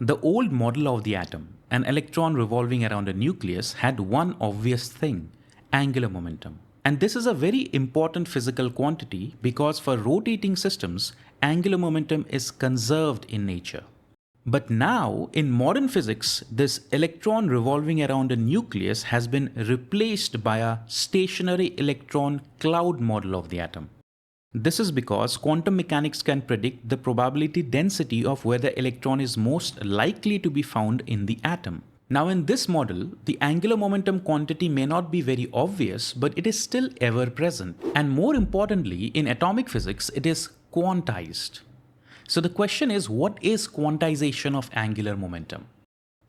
The old model of the atom, an electron revolving around a nucleus, had one obvious thing: angular momentum. And this is a very important physical quantity because for rotating systems, angular momentum is conserved in nature. But now, in modern physics, this electron revolving around a nucleus has been replaced by a stationary electron cloud model of the atom. This is because quantum mechanics can predict the probability density of where the electron is most likely to be found in the atom. Now in this model, the angular momentum quantity may not be very obvious, but it is still ever present. And more importantly, in atomic physics, it is quantized. So the question is, what is quantization of angular momentum?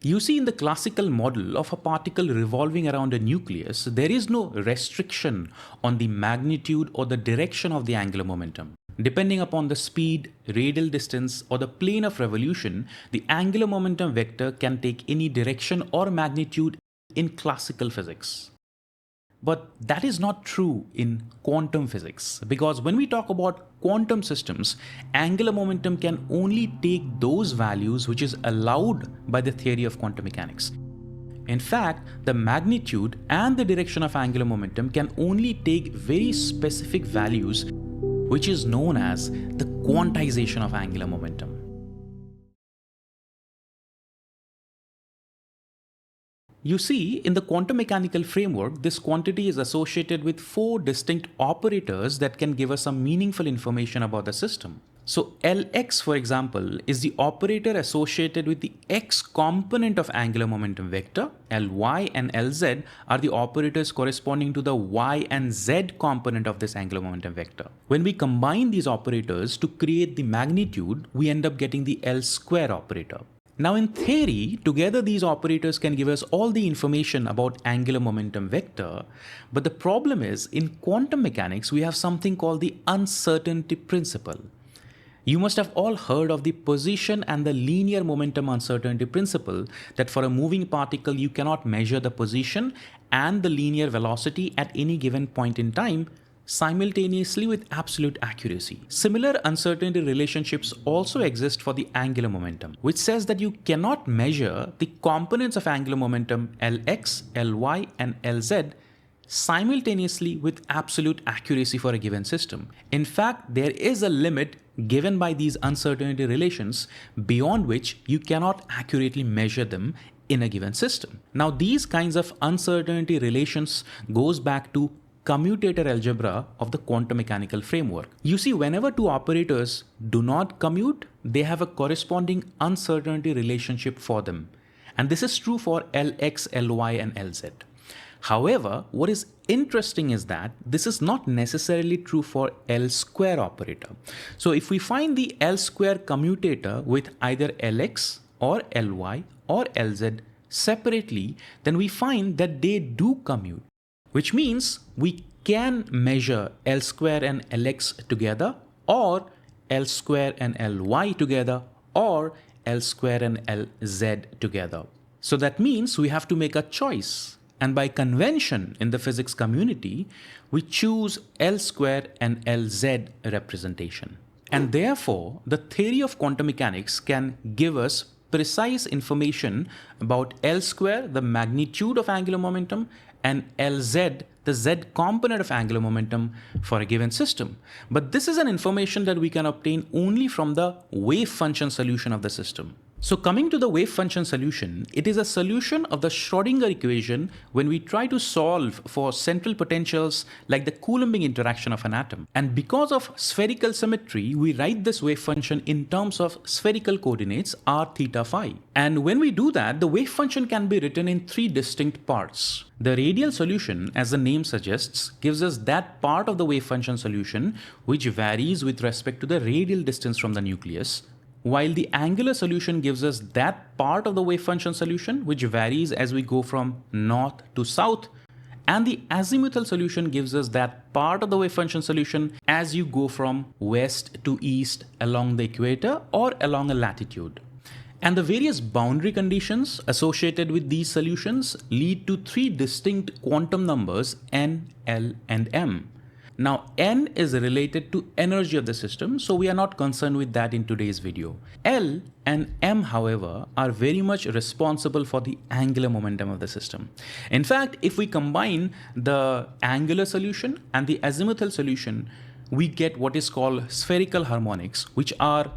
You see, in the classical model of a particle revolving around a nucleus, there is no restriction on the magnitude or the direction of the angular momentum. Depending upon the speed, radial distance, or the plane of revolution, the angular momentum vector can take any direction or magnitude in classical physics. But that is not true in quantum physics, because when we talk about quantum systems, angular momentum can only take those values which is allowed by the theory of quantum mechanics. In fact, the magnitude and the direction of angular momentum can only take very specific values, which is known as the quantization of angular momentum. You see, in the quantum mechanical framework, this quantity is associated with 4 distinct operators that can give us some meaningful information about the system. So Lx, for example, is the operator associated with the x component of angular momentum vector. Ly and Lz are the operators corresponding to the y and z component of this angular momentum vector. When we combine these operators to create the magnitude, we end up getting the L square operator. Now in theory, together these operators can give us all the information about angular momentum vector, but the problem is in quantum mechanics we have something called the uncertainty principle. You must have all heard of the position and the linear momentum uncertainty principle, that for a moving particle you cannot measure the position and the linear velocity at any given point in time simultaneously with absolute accuracy. Similar uncertainty relationships also exist for the angular momentum, which says that you cannot measure the components of angular momentum Lx, Ly and Lz simultaneously with absolute accuracy for a given system. In fact, there is a limit given by these uncertainty relations beyond which you cannot accurately measure them in a given system. Now these kinds of uncertainty relations goes back to commutator algebra of the quantum mechanical framework. You see, whenever two operators do not commute, they have a corresponding uncertainty relationship for them. And this is true for Lx, Ly and Lz. However, what is interesting is that this is not necessarily true for L square operator. So if we find the L square commutator with either Lx or Ly or Lz separately, then we find that they do commute, which means we can measure L square and Lx together, or L square and Ly together, or L square and Lz together. So that means we have to make a choice. And by convention in the physics community, we choose L square and Lz representation. And therefore, the theory of quantum mechanics can give us precise information about L square, the magnitude of angular momentum, and Lz, the z component of angular momentum for a given system. But this is an information that we can obtain only from the wave function solution of the system. So coming to the wave function solution, it is a solution of the Schrödinger equation when we try to solve for central potentials like the Coulombic interaction of an atom. And because of spherical symmetry, we write this wave function in terms of spherical coordinates r, theta, phi. And when we do that, the wave function can be written in 3 distinct parts. The radial solution, as the name suggests, gives us that part of the wave function solution which varies with respect to the radial distance from the nucleus, while the angular solution gives us that part of the wave function solution which varies as we go from north to south, and the azimuthal solution gives us that part of the wave function solution as you go from west to east along the equator or along a latitude. And the various boundary conditions associated with these solutions lead to 3 distinct quantum numbers n, l and m. Now, N is related to energy of the system, so we are not concerned with that in today's video. L and M, however, are very much responsible for the angular momentum of the system. In fact, if we combine the angular solution and the azimuthal solution, we get what is called spherical harmonics, which are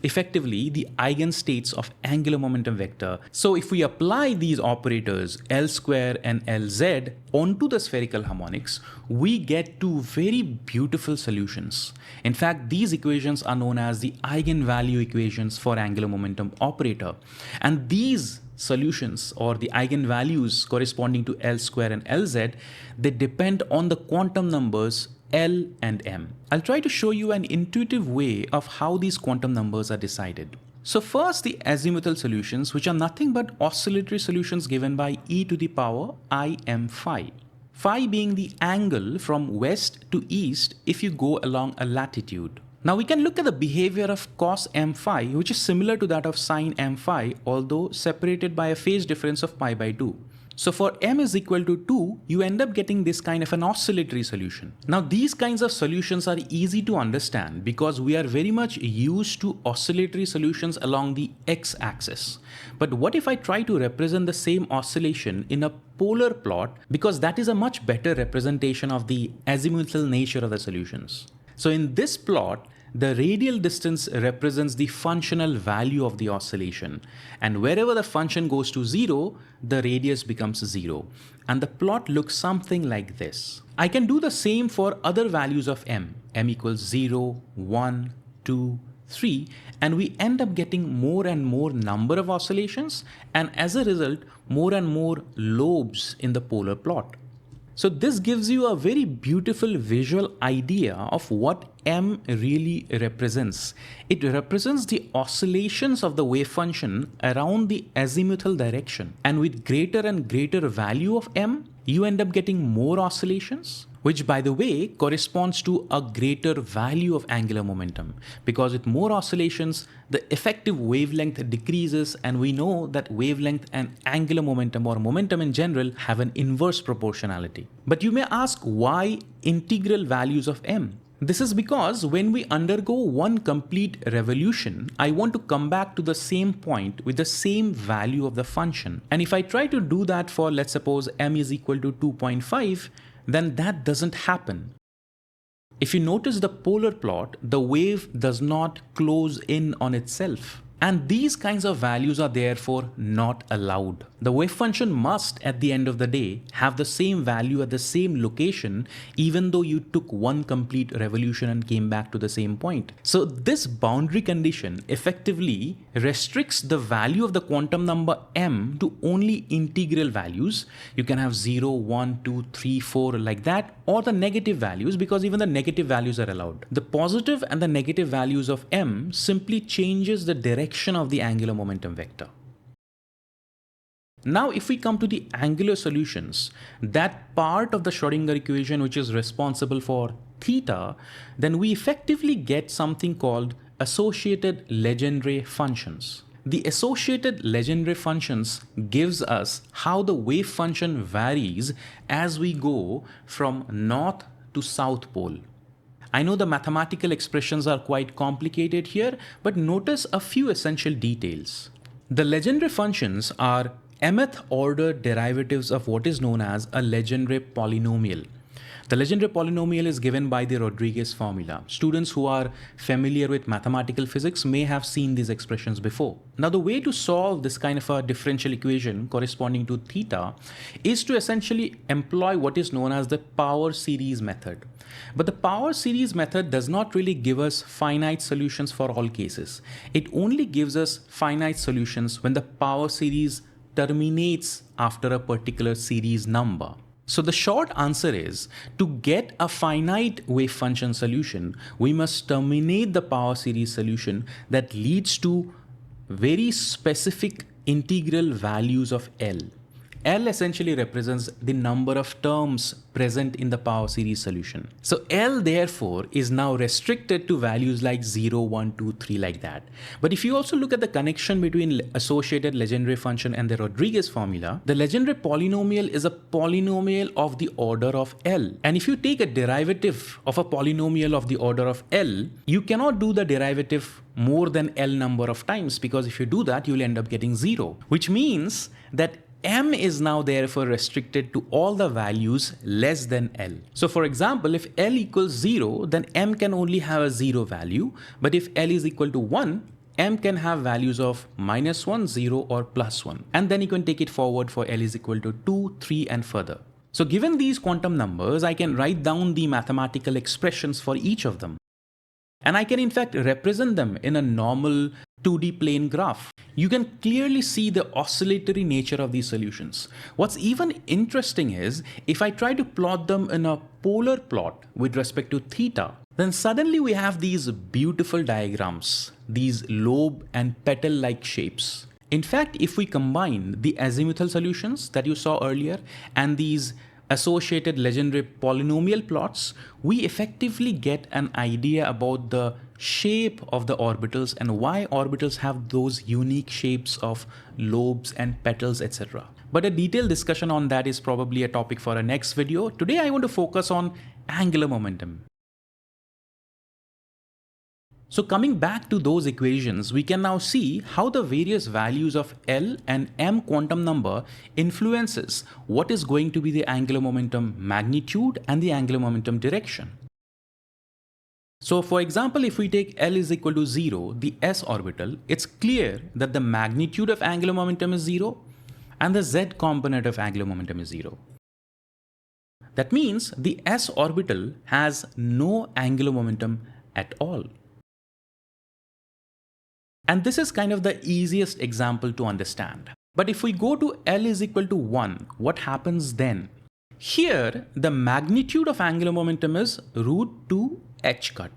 effectively the eigenstates of angular momentum vector. So if we apply these operators L square and Lz onto the spherical harmonics, we get two very beautiful solutions. In fact, these equations are known as the eigenvalue equations for angular momentum operator. And these solutions, or the eigenvalues corresponding to L square and Lz, they depend on the quantum numbers L and M. I'll try to show you an intuitive way of how these quantum numbers are decided. So first, the azimuthal solutions, which are nothing but oscillatory solutions given by e to the power im phi. Phi being the angle from west to east if you go along a latitude. Now we can look at the behavior of cos m phi, which is similar to that of sin m phi, although separated by a phase difference of pi by 2. So for m is equal to 2, you end up getting this kind of an oscillatory solution. Now these kinds of solutions are easy to understand because we are very much used to oscillatory solutions along the x-axis. But what if I try to represent the same oscillation in a polar plot, because that is a much better representation of the azimuthal nature of the solutions. So in this plot, the radial distance represents the functional value of the oscillation, and wherever the function goes to 0, the radius becomes 0, and the plot looks something like this. I can do the same for other values of m equals 0, 1, 2, 3, and we end up getting more and more number of oscillations, and as a result, more and more lobes in the polar plot. So this gives you a very beautiful visual idea of what m really represents. It represents the oscillations of the wave function around the azimuthal direction. And with greater and greater value of m, you end up getting more oscillations, which by the way corresponds to a greater value of angular momentum. Because with more oscillations, the effective wavelength decreases, and we know that wavelength and angular momentum, or momentum in general, have an inverse proportionality. But you may ask, why integral values of m? This is because when we undergo one complete revolution, I want to come back to the same point with the same value of the function. And if I try to do that for, let's suppose, m is equal to 2.5, then that doesn't happen. If you notice the polar plot, the wave does not close in on itself. And these kinds of values are therefore not allowed. The wave function must, at the end of the day, have the same value at the same location, even though you took one complete revolution and came back to the same point. So this boundary condition effectively restricts the value of the quantum number m to only integral values. You can have 0, 1, 2, 3, 4 like that, or the negative values, because even the negative values are allowed. The positive and the negative values of m simply changes the direction of the angular momentum vector. Now if we come to the angular solutions, that part of the Schrödinger equation which is responsible for theta, then we effectively get something called associated Legendre functions. The associated Legendre functions gives us how the wave function varies as we go from north to south pole. I know the mathematical expressions are quite complicated here, but notice a few essential details. The Legendre functions are mth order derivatives of what is known as a Legendre polynomial. The Legendre polynomial is given by the Rodriguez formula. Students who are familiar with mathematical physics may have seen these expressions before. Now the way to solve this kind of a differential equation corresponding to theta is to essentially employ what is known as the power series method. But the power series method does not really give us finite solutions for all cases. It only gives us finite solutions when the power series terminates after a particular series number. So the short answer is, to get a finite wave function solution, we must terminate the power series solution that leads to very specific integral values of L. L essentially represents the number of terms present in the power series solution. So L therefore is now restricted to values like 0, 1, 2, 3 like that. But if you also look at the connection between associated Legendre function and the Rodriguez formula, the Legendre polynomial is a polynomial of the order of L. And if you take a derivative of a polynomial of the order of L, you cannot do the derivative more than L number of times, because if you do that, you'll end up getting 0, which means that M is now therefore restricted to all the values less than L. So for example, if L equals 0, then M can only have a 0 value. But if L is equal to 1, M can have values of -1, 0 or +1. And then you can take it forward for L is equal to 2, 3 and further. So given these quantum numbers, I can write down the mathematical expressions for each of them. And I can in fact represent them in a normal 2D plane graph. You can clearly see the oscillatory nature of these solutions. What's even interesting is if I try to plot them in a polar plot with respect to theta, then suddenly we have these beautiful diagrams, these lobe and petal-like shapes. In fact, if we combine the azimuthal solutions that you saw earlier and these associated Legendre polynomial plots, we effectively get an idea about the shape of the orbitals and why orbitals have those unique shapes of lobes and petals, etc. But a detailed discussion on that is probably a topic for a next video. Today I want to focus on angular momentum. So coming back to those equations, we can now see how the various values of L and M quantum number influences what is going to be the angular momentum magnitude and the angular momentum direction. So for example, if we take L is equal to 0, the s orbital, it's clear that the magnitude of angular momentum is 0 and the z component of angular momentum is 0. That means the s orbital has no angular momentum at all. And this is kind of the easiest example to understand. But if we go to L is equal to 1, what happens then? Here, the magnitude of angular momentum is √2 h cut.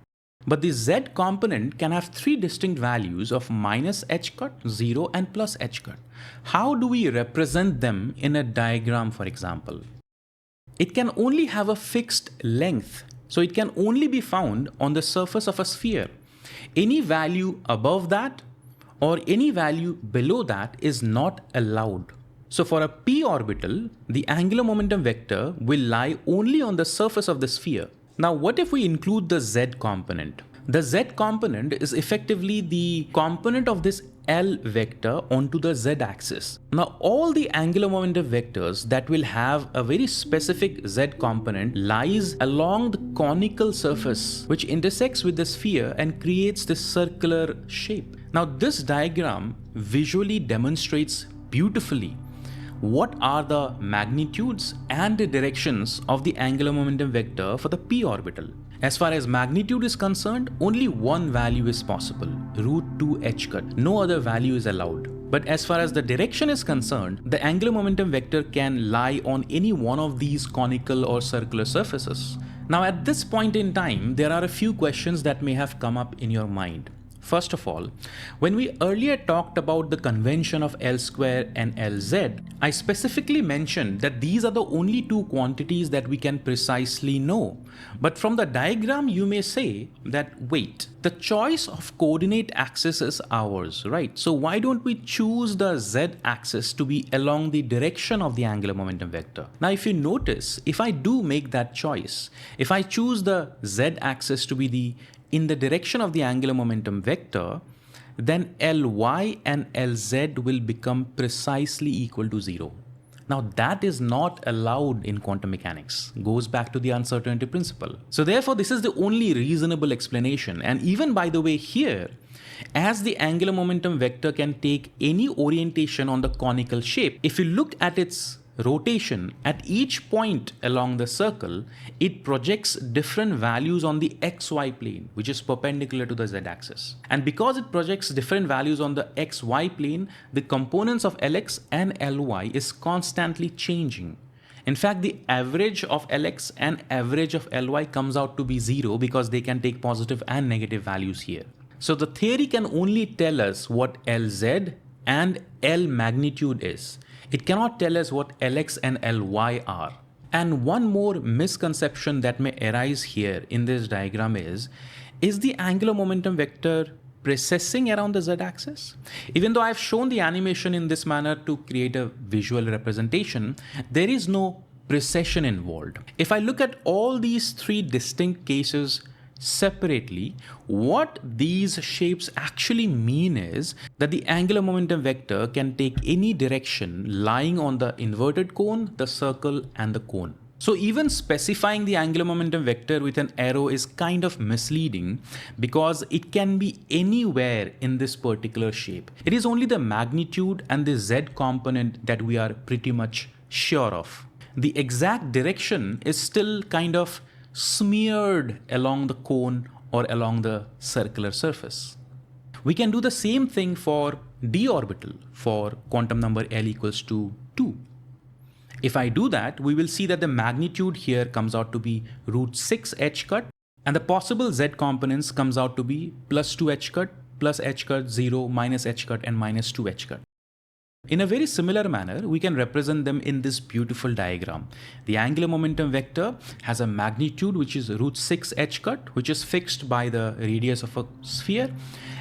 But the z component can have three distinct values of -h cut, 0 and +h cut. How do we represent them in a diagram, for example? It can only have a fixed length, so it can only be found on the surface of a sphere. Any value above that or any value below that is not allowed. So for a p orbital, the angular momentum vector will lie only on the surface of the sphere. Now what if we include the z component? The z component is effectively the component of this L vector onto the z-axis. Now all the angular momentum vectors that will have a very specific z component lies along the conical surface which intersects with the sphere and creates this circular shape. Now this diagram visually demonstrates beautifully what are the magnitudes and the directions of the angular momentum vector for the p orbital. As far as magnitude is concerned, only one value is possible, √2 h cut. No other value is allowed. But as far as the direction is concerned, the angular momentum vector can lie on any one of these conical or circular surfaces. Now at this point in time, there are a few questions that may have come up in your mind. First of all, when we earlier talked about the convention of L square and Lz, I specifically mentioned that these are the only two quantities that we can precisely know. But from the diagram, you may say that, wait, the choice of coordinate axis is ours, right? So why don't we choose the z-axis to be along the direction of the angular momentum vector? Now, if you notice, if I do make that choice, if I choose the z-axis to be in the direction of the angular momentum vector, then Ly and Lz will become precisely equal to 0. Now that is not allowed in quantum mechanics. Goes back to the uncertainty principle. So therefore this is the only reasonable explanation. And even by the way here, as the angular momentum vector can take any orientation on the conical shape, if you look at its rotation at each point along the circle, it projects different values on the xy plane, which is perpendicular to the z-axis. And because it projects different values on the xy plane, the components of Lx and Ly is constantly changing. In fact, the average of Lx and average of Ly comes out to be 0 because they can take positive and negative values here. So the theory can only tell us what Lz and L magnitude is. It cannot tell us what Lx and Ly are. And one more misconception that may arise here in this diagram is the angular momentum vector precessing around the z-axis? Even though I've shown the animation in this manner to create a visual representation, there is no precession involved. If I look at all these three distinct cases separately, what these shapes actually mean is that the angular momentum vector can take any direction lying on the inverted cone, the circle, and the cone. So even specifying the angular momentum vector with an arrow is kind of misleading because it can be anywhere in this particular shape. It is only the magnitude and the z component that we are pretty much sure of. The exact direction is still kind of smeared along the cone or along the circular surface. We can do the same thing for d orbital for quantum number L equals to 2. If I do that, we will see that the magnitude here comes out to be √6 h cut, and the possible z components comes out to be +2 h cut, plus h cut, 0, minus h cut, and minus 2 h cut. In a very similar manner, we can represent them in this beautiful diagram. The angular momentum vector has a magnitude which is √6 h cut, which is fixed by the radius of a sphere,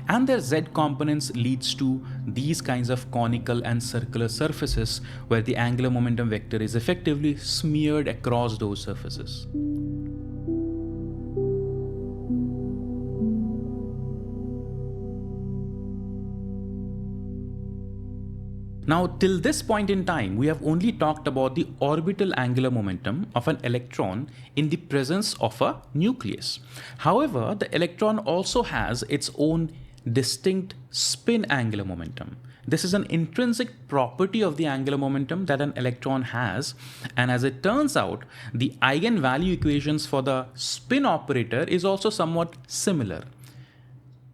and their z components leads to these kinds of conical and circular surfaces where the angular momentum vector is effectively smeared across those surfaces. Now, till this point in time, we have only talked about the orbital angular momentum of an electron in the presence of a nucleus. However, the electron also has its own distinct spin angular momentum. This is an intrinsic property of the angular momentum that an electron has, and as it turns out, the eigenvalue equations for the spin operator is also somewhat similar.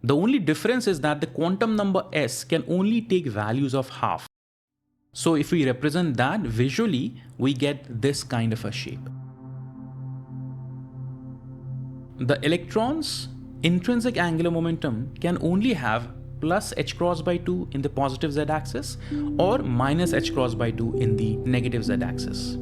The only difference is that the quantum number s can only take values of half. So if we represent that visually, we get this kind of a shape. The electron's intrinsic angular momentum can only have plus h cross by 2 in the positive z-axis or minus h cross by 2 in the negative z-axis.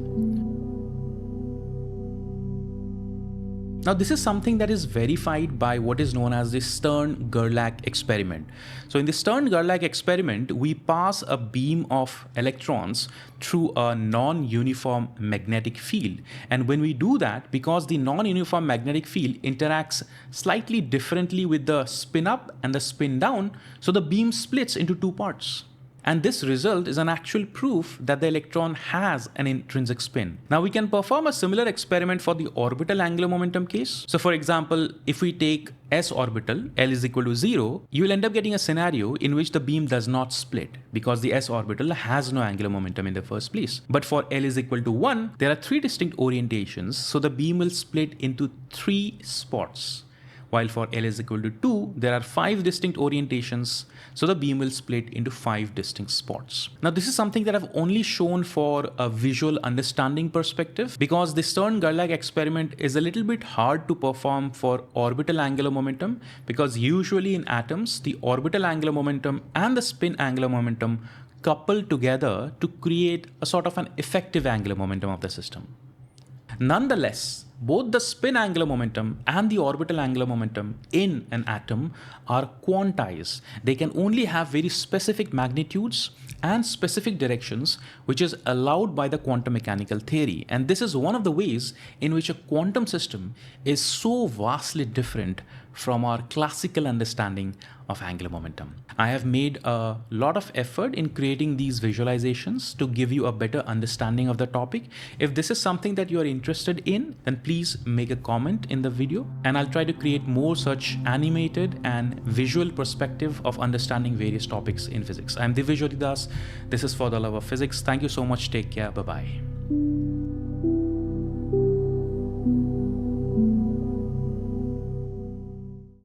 Now, this is something that is verified by what is known as the Stern-Gerlach experiment. So in the Stern-Gerlach experiment, we pass a beam of electrons through a non-uniform magnetic field. And when we do that, because the non-uniform magnetic field interacts slightly differently with the spin up and the spin down, so the beam splits into two parts. And this result is an actual proof that the electron has an intrinsic spin. Now we can perform a similar experiment for the orbital angular momentum case. So for example, if we take s orbital, L is equal to 0, you will end up getting a scenario in which the beam does not split because the s orbital has no angular momentum in the first place. But for L is equal to 1, there are three distinct orientations, so the beam will split into 3 spots. While for L is equal to 2, there are 5 distinct orientations, so the beam will split into 5 distinct spots. Now this is something that I've only shown for a visual understanding perspective because the Stern-Gerlach experiment is a little bit hard to perform for orbital angular momentum because usually in atoms, the orbital angular momentum and the spin angular momentum couple together to create a sort of an effective angular momentum of the system. Nonetheless, both the spin angular momentum and the orbital angular momentum in an atom are quantized. They can only have very specific magnitudes and specific directions, which is allowed by the quantum mechanical theory. And this is one of the ways in which a quantum system is so vastly different from our classical understanding of angular momentum. I have made a lot of effort in creating these visualizations to give you a better understanding of the topic. If this is something that you are interested in, then please make a comment in the video and I'll try to create more such animated and visual perspective of understanding various topics in physics. I'm Divij Das. This is For the Love of Physics. Thank you so much. Take care. Bye-bye.